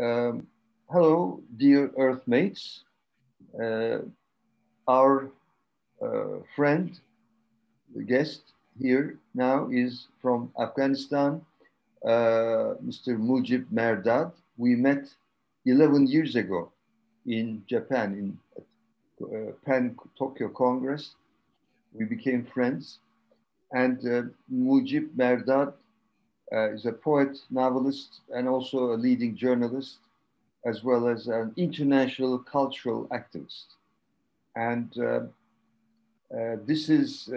Um, Hello, dear Earthmates. Our friend, the guest here now is from Afghanistan, Mr. Mujib Merdad. We met 11 years ago in Japan, in Pan Tokyo Congress. We became friends. And Mujib Merdad is a poet, novelist, and also a leading journalist, as well as an international cultural activist. And this is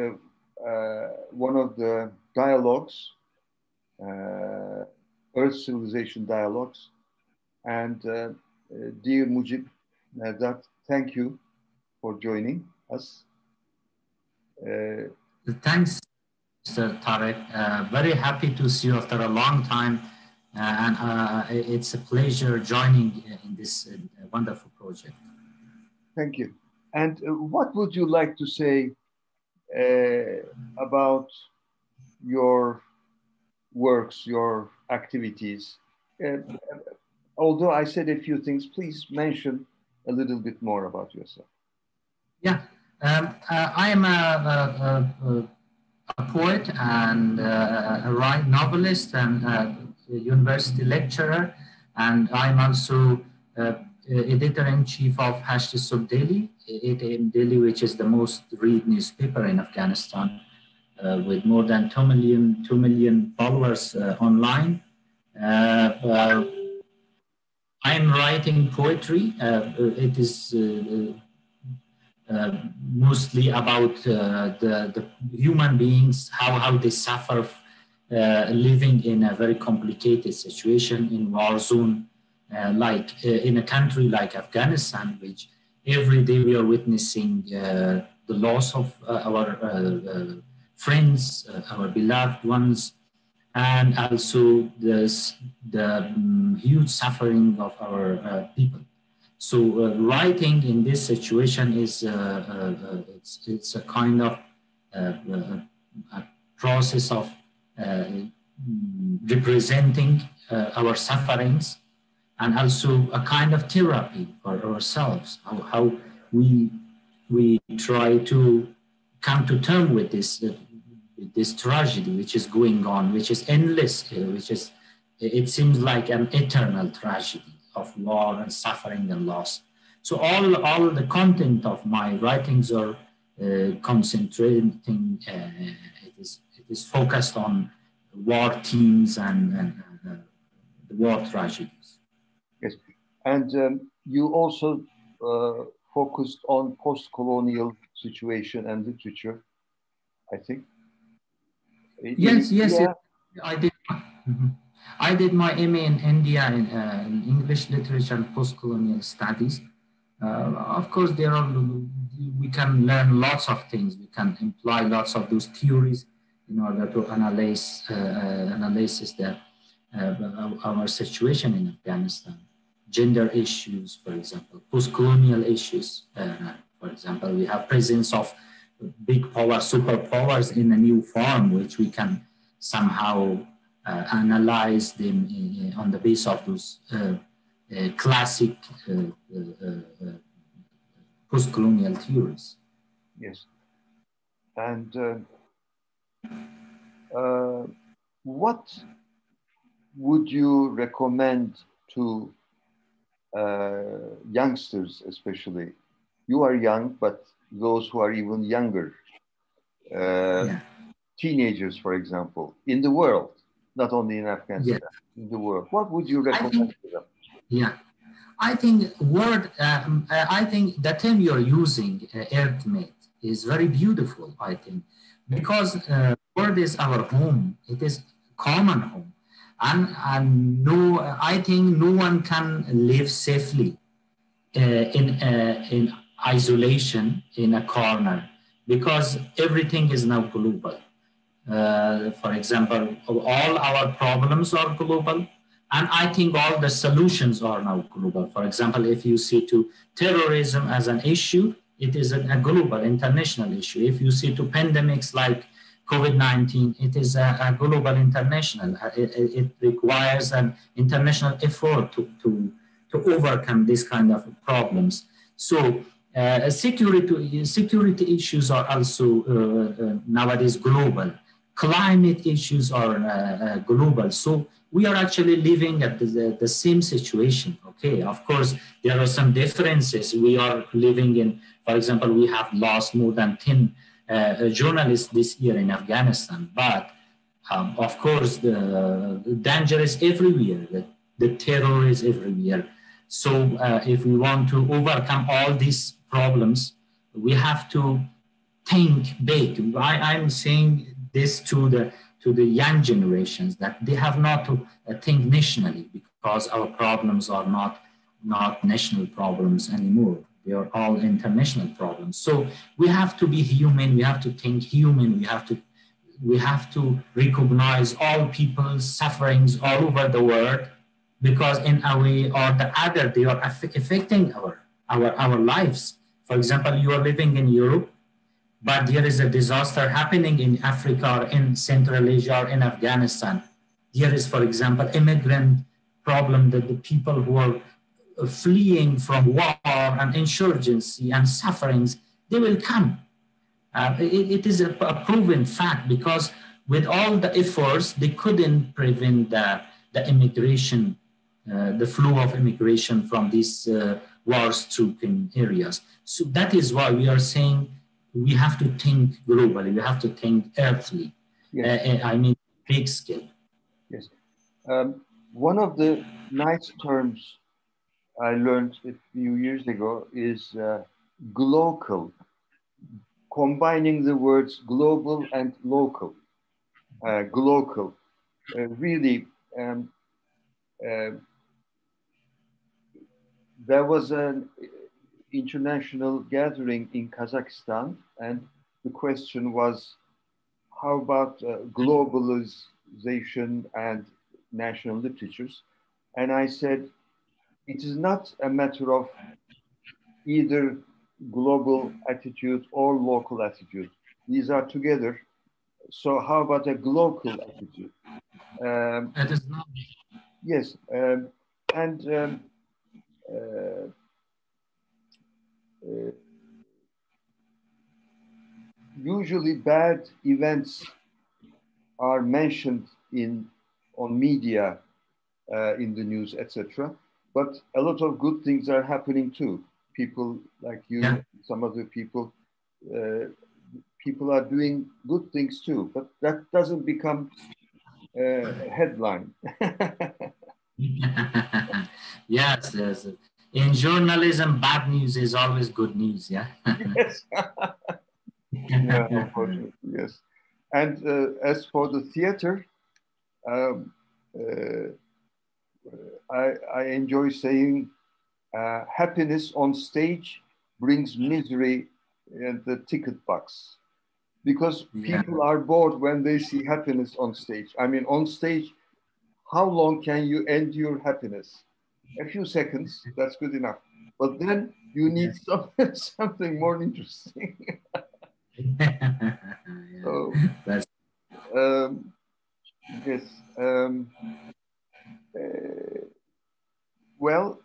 one of the dialogues, Earth Civilization dialogues. And dear Mujib Merdad, thank you for joining us. Thanks, Mr. Tarek. Very happy to see you after a long time. And it's a pleasure joining in this wonderful project. Thank you. And what would you like to say about your works, your activities? Although I said a few things, please mention a little bit more about yourself. Yeah, I am a poet and a novelist and a university lecturer, and I'm also editor-in-chief of #SUB Daily, 8 AM Daily, which is the most read newspaper in Afghanistan, with more than 2 million followers online. I'm writing poetry. It is mostly about the human beings, how they suffer living in a very complicated situation in war zone, like in a country like Afghanistan, which every day we are witnessing the loss of our friends, our beloved ones, and also the huge suffering of our people. So writing in this situation is it's a kind of a process of representing our sufferings, and also a kind of therapy for ourselves. How we try to come to terms with this tragedy which is going on, which is endless, it seems like an eternal tragedy of war and suffering and loss. So all the content of my writings are concentrating. It is focused on war themes and the war tragedies. Yes, and you also focused on post-colonial situation and literature, I think. Yes, I did. I did my MA in India in English literature and post-colonial studies. Of course, we can learn lots of things. We can employ lots of those theories in order to analyze our situation in Afghanistan. Gender issues, for example, post-colonial issues. For example, we have presence of big power, superpowers in a new form, which we can somehow analyze them on the basis of those classic post-colonial theories. Yes. And what would you recommend to youngsters, especially? You are young, but those who are even younger, teenagers, for example, in the world, not only in Afghanistan, in the world, what would you recommend to them? Yeah, I think I think the term you're using, Earthmate, is very beautiful, I think, because word is our home. It is common home. And I think no one can live safely in isolation in a corner, because everything is now global. For example, all our problems are global, and I think all the solutions are now global. For example, if you see to terrorism as an issue, it is a global, international issue. If you see to pandemics like COVID-19, it is a global international. It requires an international effort to overcome this kind of problems. So security issues are also nowadays global. Climate issues are global. So we are actually living at the same situation. Okay, of course, there are some differences. We are living in, for example, we have lost more than 10 journalists this year in Afghanistan. But of course, the danger is everywhere. The terror is everywhere. So if we want to overcome all these problems, we have to think big. I'm saying this to the young generations, that they have not to think nationally, because our problems are not national problems anymore. They are all international problems. So we have to be human. We have to think human. We have to recognize all people's sufferings all over the world, because in a way or the other, they are affecting our lives. For example, you are living in Europe, but there is a disaster happening in Africa or in Central Asia or in Afghanistan. There is, for example, immigrant problem, that the people who are fleeing from war and insurgency and sufferings, they will come. It is a proven fact, because with all the efforts, they couldn't prevent the immigration, the flow of immigration from these war-stricken areas. So that is why we are saying we have to think globally, we have to think earthly. Yes. I mean, big scale. Yes. One of the nice terms I learned a few years ago is glocal, combining the words global and local. Glocal. Really, there was an international gathering in Kazakhstan, and the question was, how about globalization and national literatures? And I said, it is not a matter of either global attitude or local attitude. These are together. So how about a global attitude? It is not. Yes, usually bad events are mentioned on media, in the news, etc. But a lot of good things are happening too. People like you, yeah. Some other people, people are doing good things too. But that doesn't become a headline. Yes, yes. In journalism, bad news is always good news. Yeah. Yes. Yeah, unfortunately, yes. And as for the theater, I enjoy saying happiness on stage brings misery in the ticket box, because people are bored when they see happiness on stage. I mean, on stage, how long can you endure happiness? A few seconds, that's good enough. But then you need something more interesting. So, yes. Well,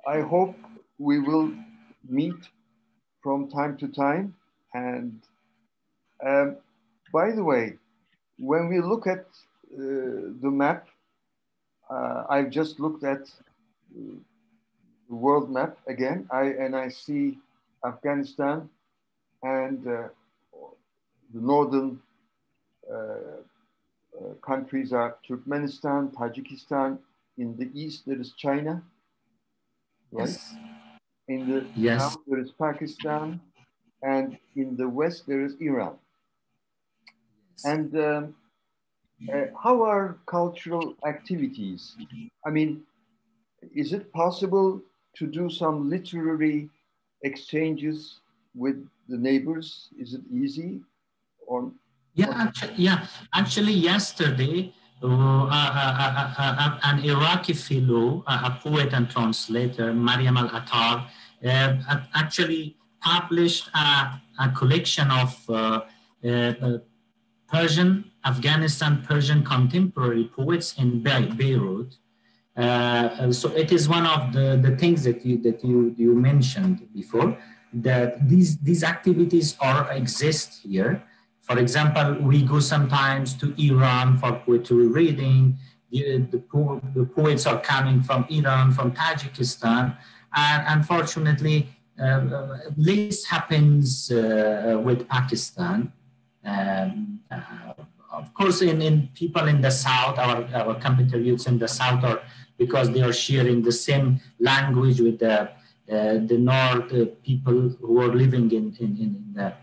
I hope we will meet from time to time. And by the way, when we look at the map, I've just looked at the world map again, and I see Afghanistan and the northern countries are Turkmenistan, Tajikistan. In the east, there is China, right? Yes. In the south, there is Pakistan, and in the west, there is Iran. Yes. And how are cultural activities? I mean, is it possible to do some literary exchanges with the neighbors? Is it easy? Or Actually, yesterday, an Iraqi fellow, a poet and translator, Mariam Al-Attar, actually published a collection of Persian, Afghanistan, Persian contemporary poets in Beirut. So it is one of the things that you mentioned before, that these activities exist here. For example, we go sometimes to Iran for poetry reading. The poets are coming from Iran, from Tajikistan, and unfortunately, this happens with Pakistan. Of course, in people in the South, our compatriots in the South, are because they are sharing the same language with the North people who are living in the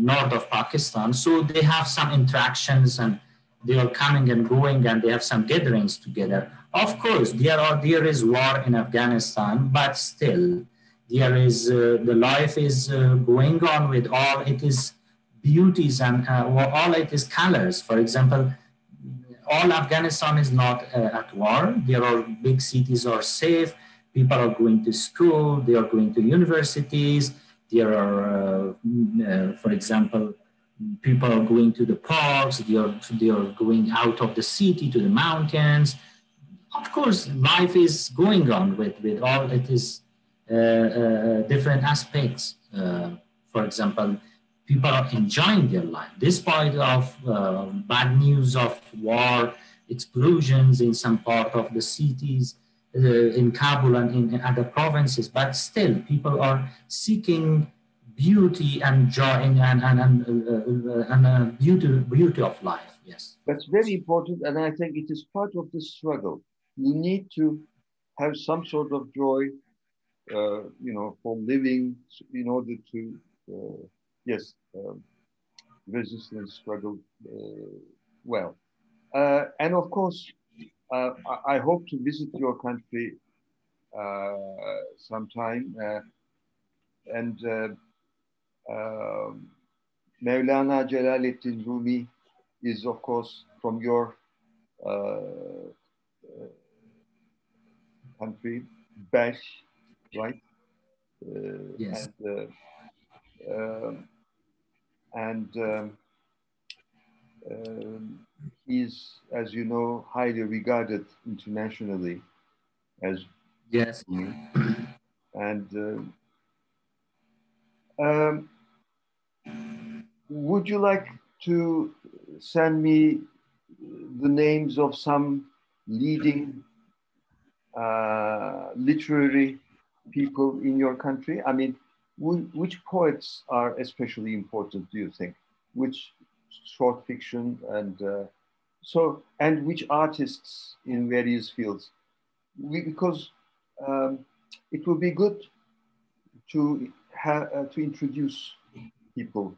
north of Pakistan. So they have some interactions, and they are coming and going, and they have some gatherings together. Of course, there is war in Afghanistan, but still there is the life is going on with all it is beauties and all it is colors. For example, all Afghanistan is not at war. There are big cities are safe. People are going to school. They are going to universities. There are, for example, people are going to the parks. They are going out of the city to the mountains. Of course, life is going on with all it is different aspects. For example, people are enjoying their life despite of bad news of war, explosions in some part of the cities, in Kabul and in other provinces. But still, people are seeking beauty and joy and beauty of life. Yes, that's very important, and I think it is part of the struggle. You need to have some sort of joy, from living in order to, yes, resist and struggle well. And of course, I hope to visit your country sometime. And Mevlana Celaleddin Rumi is, of course, from your country, Besh, right? Yes. He's, as you know, highly regarded internationally as yes. And would you like to send me the names of some leading literary people in your country? I mean, which poets are especially important, do you think? Which short fiction and which artists in various fields? Because it would be good to introduce people.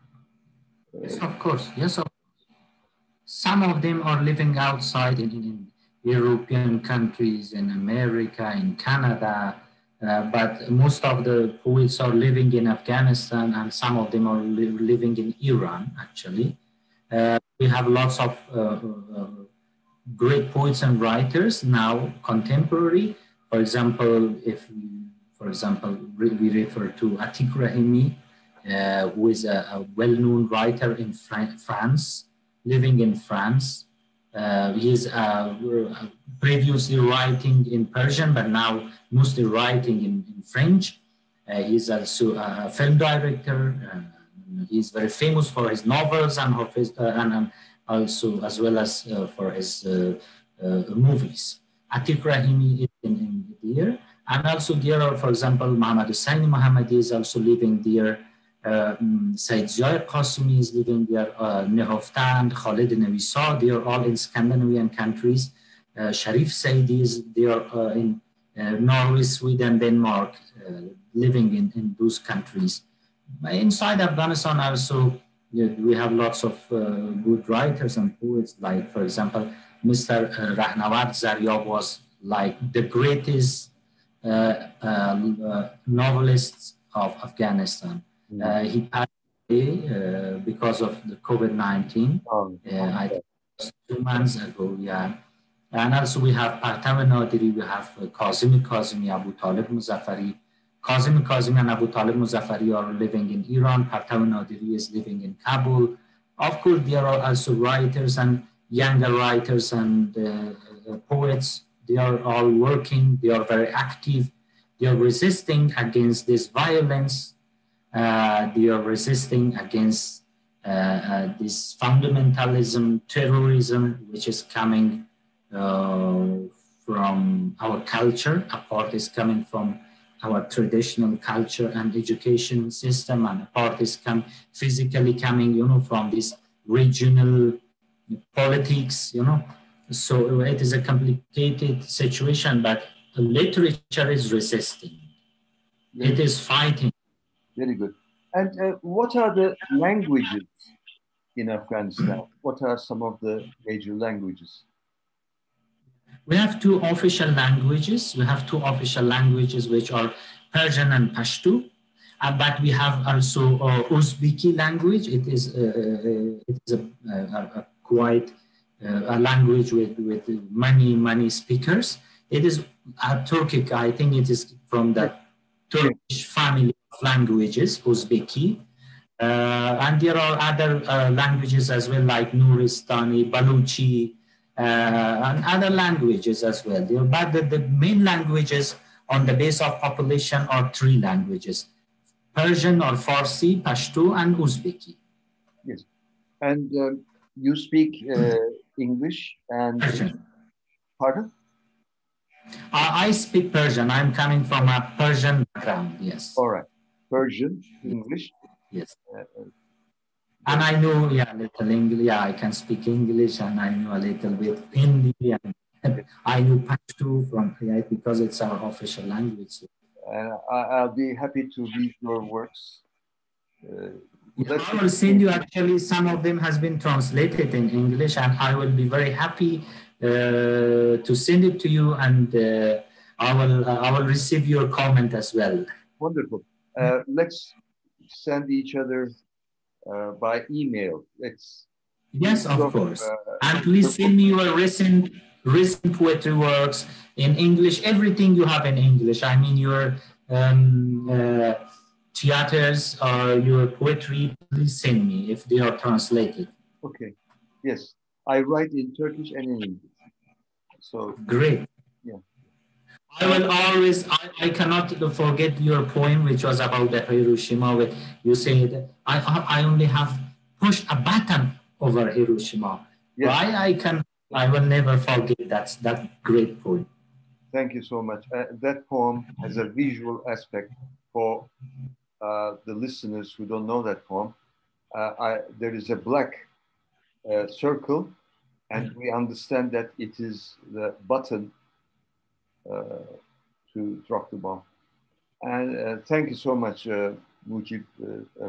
Yes, of course. Yes, of course. Some of them are living outside in European countries, in America, in Canada, but most of the poets are living in Afghanistan, and some of them are living in Iran, actually. We have lots of great poets and writers now, contemporary. For example, we refer to Atiq Rahimi, who is a well-known writer in France, living in France. He's previously writing in Persian, but now mostly writing in French. He's also a film director. He's very famous for his novels and also as well as for his movies. Atiq Rahimi is in there. And also there are, for example, Muhammad Hussaini Mohammadi is also living there. Said Ziya Qasimi is living there. Nehofta and Khalid Navisa, they are all in Scandinavian countries. Sharif Saidi is there in Norway, Sweden, Denmark, living in those countries. Inside Afghanistan also, we have lots of good writers and poets, like, for example, Mr. Rahnavard Zaryab was like the greatest novelist of Afghanistan. He passed away because of the COVID-19. I think it was 2 months ago, yeah. And also we have Partav Nadiri, we have Kazim Kazimi, Abu Talib Muzaffari. Kazim Kazimi and Abu Talib Muzaffari are living in Iran. Partav Nadiri is living in Kabul. Of course, there are also writers and younger writers and poets. They are all working. They are very active. They are resisting against this violence. They are resisting against this fundamentalism, terrorism, which is coming from our culture. A part is coming from our traditional culture and education system, and a part is physically coming, from this regional politics, So it is a complicated situation, but the literature is resisting. It is fighting. Very good. And what are the languages in Afghanistan? What are some of the major languages? We have two official languages. We have two official languages, which are Persian and Pashto. But we have also Uzbeki language. It is a quite a language with many speakers. It is Turkic. I think it is from the Turkish family of languages, Uzbeki. And there are other languages as well, like Nuristani, Baluchi, and other languages as well. But the main languages on the base of population are three languages: Persian or Farsi, Pashto, and Uzbeki. Yes. And you speak English and Persian. Pardon? I speak Persian. I'm coming from a Persian background, yes. All right. Persian, English. Yes. And I know, a little English. Yeah, I can speak English, and I know a little bit Hindi. And I know Pashto from because it's our official language. I'll be happy to read your works. I will send you, actually, some of them has been translated in English, and I will be very happy to send it to you, and I will receive your comment as well. Wonderful. Let's send each other by email. Yes, of course. And please send me your recent poetry works in English, everything you have in English. I mean, your theaters or your poetry, please send me if they are translated. Okay. Yes. I write in Turkish and in English. So great. Yeah. I will always, I cannot forget your poem, which was about the Hiroshima, where you said, I only have pushed a button over Hiroshima. Yes. I will never forget that great poem. Thank you so much. That poem has a visual aspect for the listeners who don't know that poem. There is a black circle, and we understand that it is the button to drop the bomb. And thank you so much, Mujib,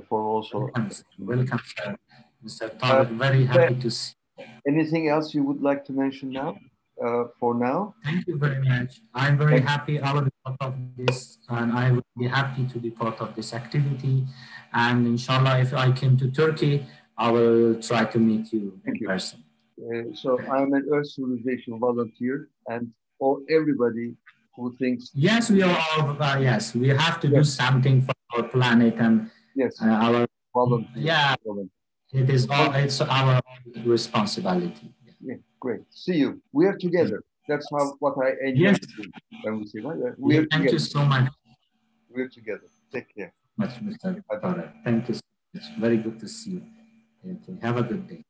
for also. Welcome, sir. Mr. Tariq, very happy to see you. Anything else you would like to mention now? For now? Thank you very much. I'm very happy I will be part of this, and I will be happy to be part of this activity. And inshallah, if I came to Turkey, I will try to meet you in person. So I'm an Earth Civilization volunteer, and everybody who thinks... Yes, we are all, yes, we have to do something for our planet and our... volunteer. Yeah, it's our responsibility. Yeah, great. See you. We are together. That's what I enjoy when we say, we are together. Thank you so much. We're together. Take care. Much, Mr. Tariq. Thank you so much. Very good to see you. Okay. Have a good day.